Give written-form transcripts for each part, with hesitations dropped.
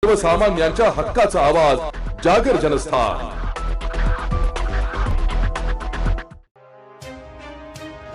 सर्वसामान्यांच्या हक्काचा आवाज जागर जनस्थान।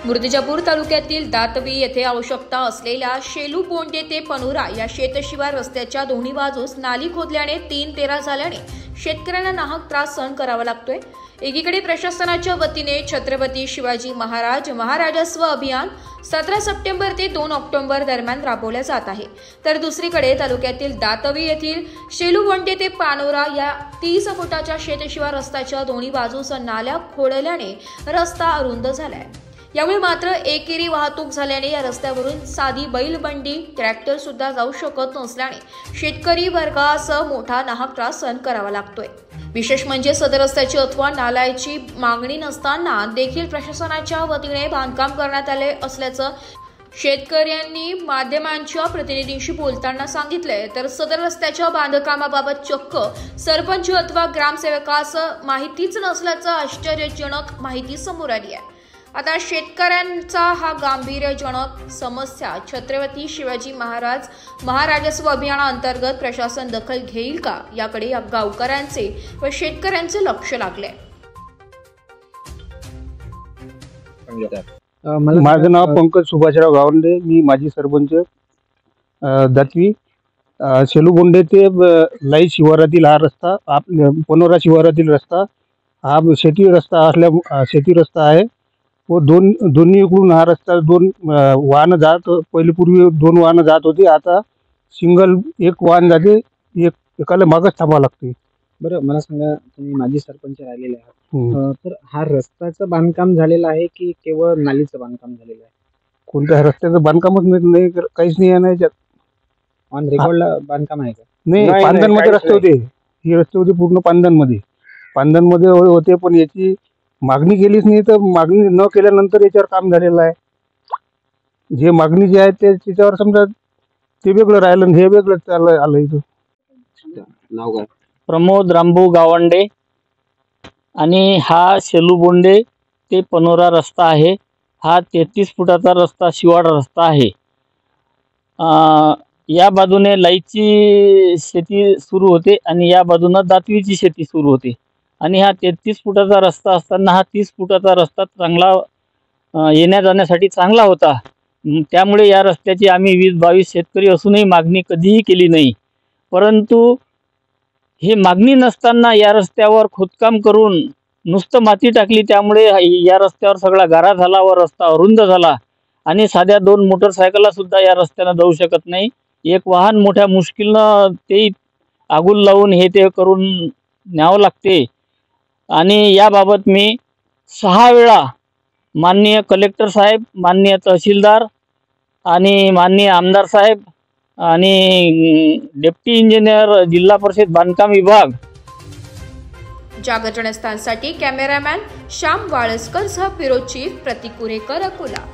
मूर्तिजापूर तालुक्यातील दातवी येथे आवश्यकता असलेल्या शेलू बोंडे ते पनोरा या शेतशिवार रस्त्याच्या दोन्ही बाजूस नाली खोदल्याने 3-13 झाल्याने शेतकऱ्यांना नाहक त्रास सहन करावा लागतोय। एकीकडे प्रशासनाच्या वतीने छत्रपती शिवाजी महाराजस्व अभियान 17 सप्टेंबर ते 2 ऑक्टोबर दरम्यान राबवले जात आहे, तर दुसरीकडे तालुक्यातील दातवी येथील शेलू बोंडे ते पनोरा या 30 फुटाच्या शेतशिवार रस्त्याच्या दोन्ही बाजूस नाल्या खोदल्याने रस्ता अरुंद झालाय। यामुळे मात्र एकेरी वाहतूक झाल्याने या रस्त्यावरून साधी बैलबंडी ट्रॅक्टर सुद्धा जाऊ शकत नसल्याने शेतकरी वर्गासह मोठा नाहक त्रास सहन करावा लागतोय। विशेष म्हणजे सदर रस्त्याची अथवा नाल्याची मागणी नसताना देखील प्रशासनाच्या वतीने बांधकाम करण्यात आले असल्याचं शेतकऱ्यांनी माध्यमांच्या प्रतिनिधींशी बोलताना सांगितले। तर सदर रस्त्याच्या बांधकामाबाबत चक्क सरपंच अथवा ग्रामसेवकास माहितीच नसल्याचं आश्चर्यजनक माहिती समोर आली आहे। आता शेतकऱ्यांचा हा गांभीर्यजनक समस्या छत्रपती शिवाजी महाराजस्व अभियानाअंतर्गत प्रशासन दखल घेईल का, याकडे या गावकऱ्यांचे व शेतकऱ्यांचे लक्ष लागले। माझं नाव पंकज सुभाषराव गावंडे, मी माजी सरपंच दातवी। शेलू बोंडे ते लाई शिवारातील हा रस्ता, पनोरा शिवारातील रस्ता हा शेती रस्ता आहे व दोन्ही इकडून हा रस्ता दोन वाहन जात, पहिले पूर्वी 2 वाहन जात होते, आता सिंगल एक वाहन जाते, एकाला मागच थांबावं लागते। बरं, मला सांगा, तुम्ही माजी सरपंच राहिलेले आहात, तर हा रस्त्याचं बांधकाम झालेलं आहे की केवळ नालीचं बांधकाम झालेलं आहे? कोणत्या रस्त्याचं बांधकामच नाही, काहीच नाही आहे ना याच्यात। ऑन रेकॉर्डला बांधकाम आहे का? नाही, पांदनमध्ये रस्ते होते, हे रस्ते होते पूर्ण पांदनमध्ये होते, पण याची मागणी केलीच नाही, तर मागणी न केल्यानंतर याच्यावर काम झालेलं आहे। जे मागणी जी आहे त्याच्यावर समजा ते वेगळं राहिलं, हे वेगळं आलं इथं। नाव काय? प्रमोद रामभाऊ गावंडे। आणि हा शेलू बोंडे ते पनोरा रस्ता आहे, हा 33 फुटाचा रस्ता, शिवाड रस्ता आहे। या बाजूने लाईची शेती सुरू होते आणि या बाजूने दातवीची शेती सुरू होते, आणि हा 33 फुटाचा रस्ता असताना हा 30 फुटाचा रस्ता चांगला येण्या जाण्यासाठी चांगला होता। त्यामुळे या रस्त्याची आम्ही 20-22 शेतकरी असूनही मागणी कधीही केली नाही, परंतु हे मागणी नसताना या रस्त्यावर खोदकाम करून नुसतं माती टाकली, त्यामुळे या रस्त्यावर सगळा गारा झाला व रस्ता अरुंद झाला, आणि साध्या 2 मोटरसायकलला सुद्धा या रस्त्यानं जाऊ शकत नाही। एक वाहन मोठ्या मुश्किलनं ते आगूल लावून हे ते करून न्यावं लागते। आणि याबाबत मी 6 वेळा माननीय कलेक्टर साहेब, माननीय तहसीलदार आणि माननीय आमदार साहेब आणि डेप्टी इंजिनियर, जिल्हा परिषद बांधकाम विभाग। जागर जनस्थानसाठी कॅमेरामॅन श्याम वाळस्कर सह ब्युरो चीफ प्रतीक कुरेकर, अकोला।